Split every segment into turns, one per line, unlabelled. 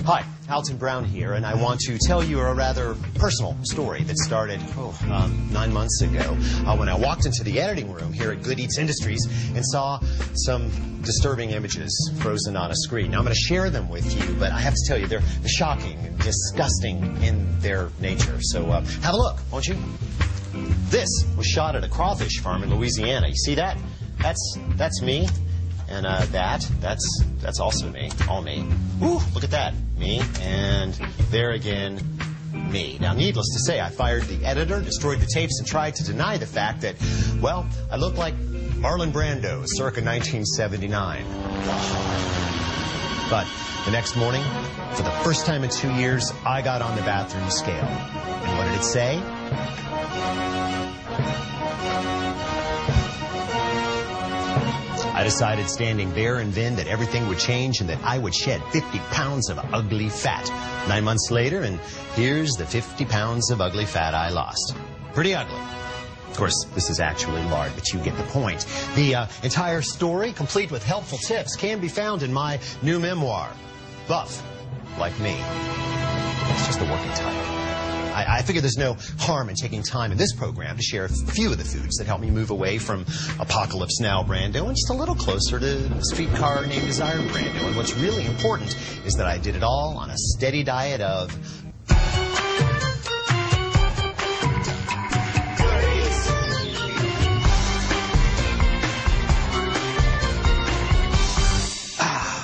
Hi, Alton Brown here, and I want to tell you a rather personal story that started 9 months ago when I walked into the editing room here at Good Eats Industries and saw some disturbing images frozen on a screen. Now, I'm going to share them with you, but I have to tell you, they're shocking and disgusting in their nature. So have a look, won't you? This was shot at a crawfish farm in Louisiana. You see that? That's me. And that's also me, all me. Ooh, look at that, me, and there again, me. Now, needless to say, I fired the editor, destroyed the tapes, and tried to deny the fact that, well, I look like Marlon Brando, circa 1979. But the next morning, for the first time in 2 years, I got on the bathroom scale. And what did it say? I decided standing there and then that everything would change and that I would shed 50 pounds of ugly fat. 9 months later, and here's the 50 pounds of ugly fat I lost. Pretty ugly. Of course, this is actually lard, but you get the point. The entire story, complete with helpful tips, can be found in my new memoir, Buff Like Me. It's just the working title. I figure there's no harm in taking time in this program to share a few of the foods that help me move away from Apocalypse Now Brando and just a little closer to Streetcar Named Desire Brando. And what's really important is that I did it all on a steady diet of...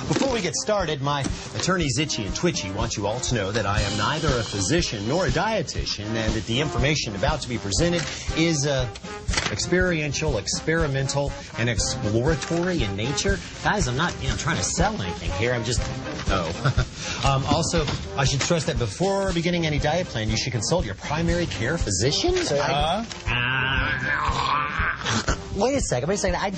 Before we get started, my attorneys Itchy and Twitchy want you all to know that I am neither a physician nor a dietitian, and that the information about to be presented is experiential, experimental, and exploratory in nature. Guys, I'm not trying to sell anything here. I'm just... also, I should stress that before beginning any diet plan, you should consult your primary care physician. Wait a second. I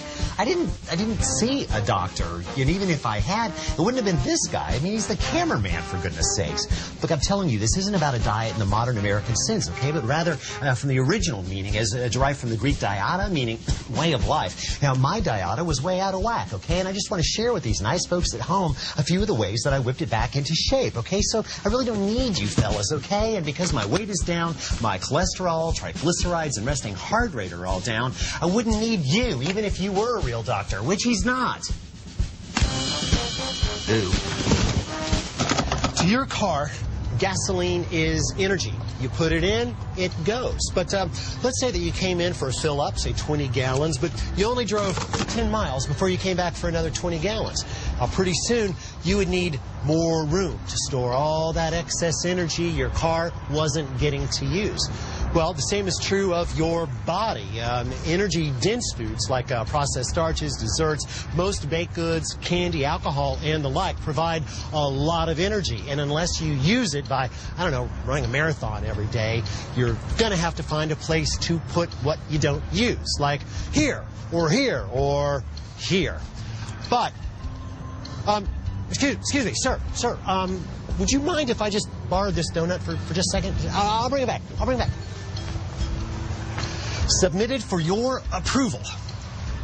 didn't see a doctor, and even if I had, it wouldn't have been this guy. I mean, he's the cameraman, for goodness sakes. Look, I'm telling you, this isn't about a diet in the modern American sense, okay? But rather from the original meaning, as derived from the Greek dieta, meaning way of life. Now, my dieta was way out of whack, okay? And I just want to share with these nice folks at home a few of the ways that I whipped it back into shape, okay? So I really don't need you fellas, okay? And because my weight is down, my cholesterol, triglycerides, and resting heart rate are all down, I wouldn't need you, even if you were a real doctor, which he's not. Ooh. To your car, gasoline is energy. You put it in, it goes. But let's say that you came in for a fill-up, say 20 gallons, but you only drove 10 miles before you came back for another 20 gallons. Pretty soon, you would need more room to store all that excess energy your car wasn't getting to use. Well, the same is true of your body. Energy-dense foods like processed starches, desserts, most baked goods, candy, alcohol, and the like provide a lot of energy. And unless you use it by, I don't know, running a marathon every day, you're going to have to find a place to put what you don't use, like here, or here, or here. But, excuse me, sir, would you mind if I just borrowed this donut for just a second? I'll bring it back. Submitted for your approval.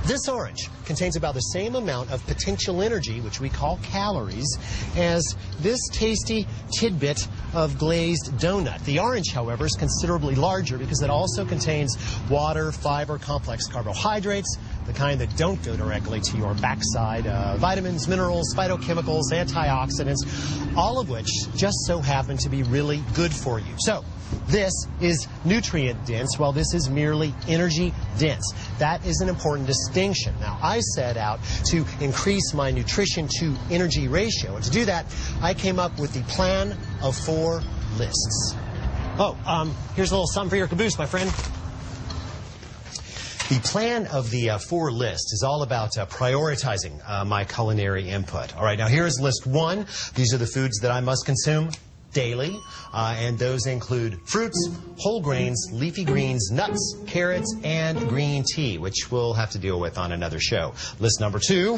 This orange contains about the same amount of potential energy, which we call calories, as this tasty tidbit of glazed donut. The orange, however, is considerably larger because it also contains water, fiber, complex carbohydrates, the kind that don't go directly to your backside, vitamins, minerals, phytochemicals, antioxidants, all of which just so happen to be really good for you. So, this is nutrient-dense, while this is merely energy-dense. That is an important distinction. Now, I set out to increase my nutrition-to-energy ratio, and to do that, I came up with the plan of 4 lists. Here's a little something for your caboose, my friend. The plan of the 4 list is all about prioritizing my culinary input. All right, now here's list 1. These are the foods that I must consume daily, and those include fruits, whole grains, leafy greens, nuts, carrots, and green tea, which we'll have to deal with on another show. List number 2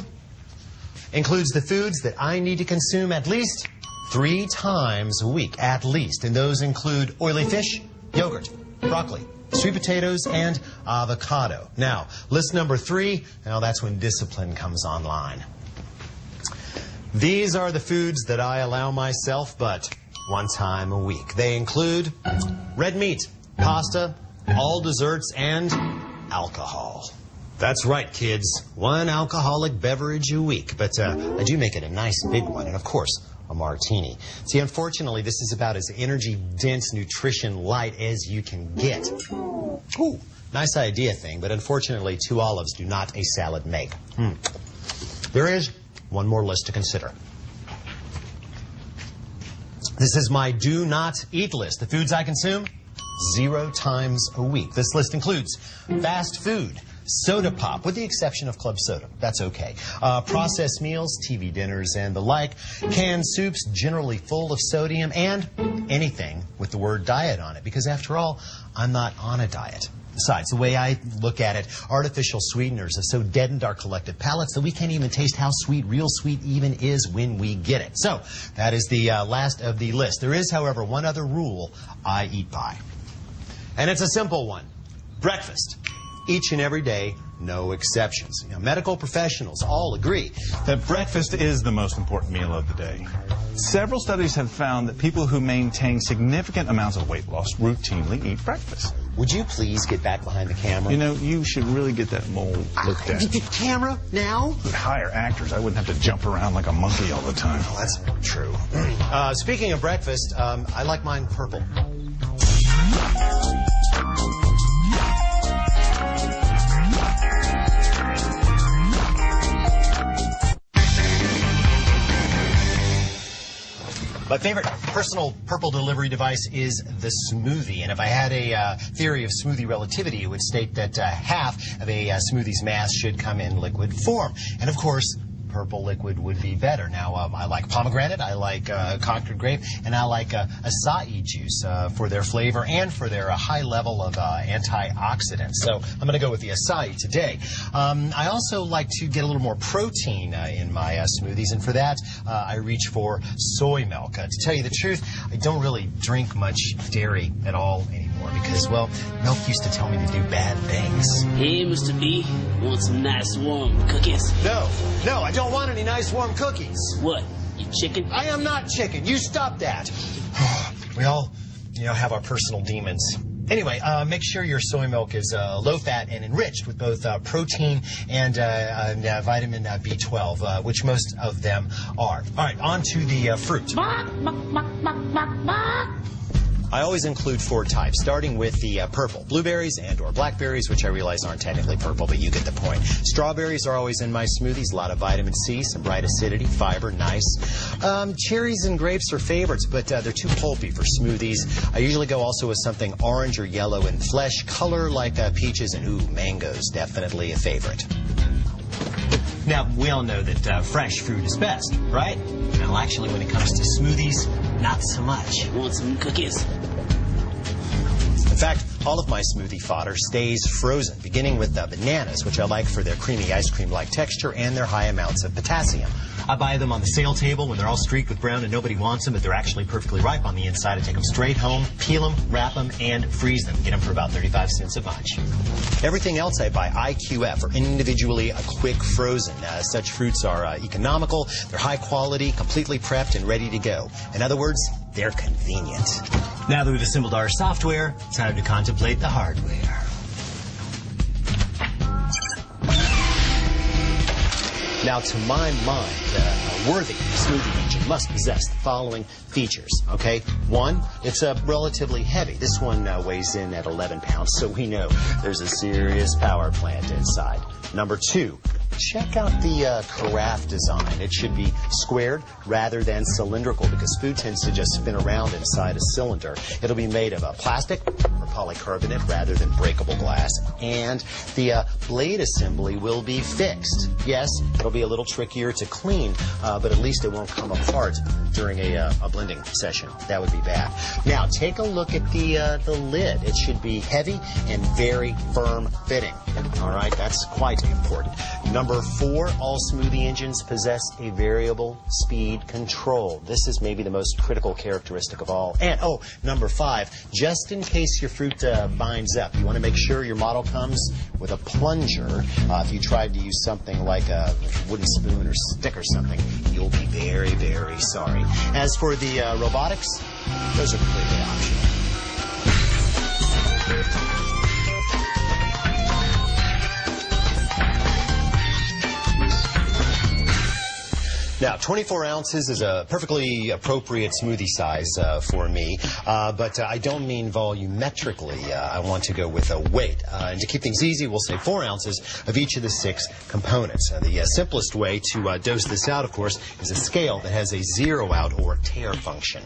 includes the foods that I need to consume at least 3 times a week, at least, and those include oily fish, yogurt, broccoli, sweet potatoes, and avocado. Now, list number 3, now that's when discipline comes online. These are the foods that I allow myself but one time a week. They include red meat, pasta, all desserts, and alcohol. That's right, kids. One alcoholic beverage a week. But I do make it a nice big one. And, of course, a martini. See, unfortunately, this is about as energy-dense, nutrition-light as you can get. Ooh, nice idea thing, but unfortunately, 2 olives do not a salad make. There is one more list to consider. This is my do not eat list. The foods I consume 0 times a week. This list includes fast food, soda pop, with the exception of club soda. That's okay. Processed meals, TV dinners, and the like. Canned soups, generally full of sodium, and anything with the word diet on it. Because after all, I'm not on a diet. Besides, the way I look at it, artificial sweeteners have so deadened our collective palates that we can't even taste how sweet real sweet even is when we get it. So, that is the last of the list. There is, however, one other rule I eat by. And it's a simple one. Breakfast. Each and every day, no exceptions. You know, medical professionals all agree
that breakfast is the most important meal of the day. Several studies have found that people who maintain significant amounts of weight loss routinely eat breakfast.
Would you please get back behind the camera?
You know, you should really get that mole looked at.
Camera now?
With hire actors, I wouldn't have to jump around like a monkey all the time.
Oh, that's true. Speaking of breakfast, I like mine purple. My favorite personal purple delivery device is the smoothie. And if I had a theory of smoothie relativity, it would state that half of a smoothie's mass should come in liquid form. And of course, purple liquid would be better. Now, I like pomegranate, I like Concord grape, and I like acai juice for their flavor and for their high level of antioxidants. So I'm going to go with the acai today. I also like to get a little more protein in my smoothies, and for that, I reach for soy milk. To tell you the truth, I don't really drink much dairy at all anymore because, well, milk used to tell me to do bad things.
Hey, Mr. B, want some nice warm cookies?
No, I don't want any nice warm cookies.
What, you chicken?
I am not chicken. You stop that. We all, have our personal demons. Anyway, make sure your soy milk is low-fat and enriched with both protein and vitamin B12, which most of them are. All right, on to the fruit. I always include 4 types, starting with the purple. Blueberries and or blackberries, which I realize aren't technically purple, but you get the point. Strawberries are always in my smoothies. A lot of vitamin C, some bright acidity, fiber, nice. Cherries and grapes are favorites, but they're too pulpy for smoothies. I usually go also with something orange or yellow in flesh color, like peaches, and mangoes, definitely a favorite. Now, we all know that fresh fruit is best, right? Well, actually, when it comes to smoothies, not so much.
Want some cookies?
In fact, all of my smoothie fodder stays frozen, beginning with bananas, which I like for their creamy ice cream-like texture and their high amounts of potassium. I buy them on the sale table when they're all streaked with brown and nobody wants them, but they're actually perfectly ripe on the inside. I take them straight home, peel them, wrap them, and freeze them. Get them for about 35 cents a bunch. Everything else I buy IQF, or individually quick frozen. Such fruits are economical, they're high quality, completely prepped, and ready to go. In other words, they're convenient. Now that we've assembled our software, time to contemplate the hardware. Now, to my mind, a worthy smoothie engine must possess the following features, okay? 1, it's relatively heavy. This one weighs in at 11 pounds, so we know there's a serious power plant inside. Number 2, check out the carafe design. It should be squared rather than cylindrical because food tends to just spin around inside a cylinder. It'll be made of plastic or polycarbonate rather than breakable glass. And the blade assembly will be fixed. Yes, it'll be a little trickier to clean, but at least it won't come apart during a blending session. That would be bad. Now, take a look at the lid. It should be heavy and very firm fitting. All right, that's quite important. Number Number 4, all smoothie engines possess a variable speed control. This is maybe the most critical characteristic of all. And, number 5, just in case your fruit binds up, you want to make sure your model comes with a plunger. If you tried to use something like a wooden spoon or stick or something, you'll be very, very sorry. As for the robotics, those are completely optional. Now, 24 ounces is a perfectly appropriate smoothie size for me, but I don't mean volumetrically. I want to go with a weight. And to keep things easy, we'll say 4 ounces of each of the 6 components. The simplest way to dose this out, of course, is a scale that has a zero out or tare function.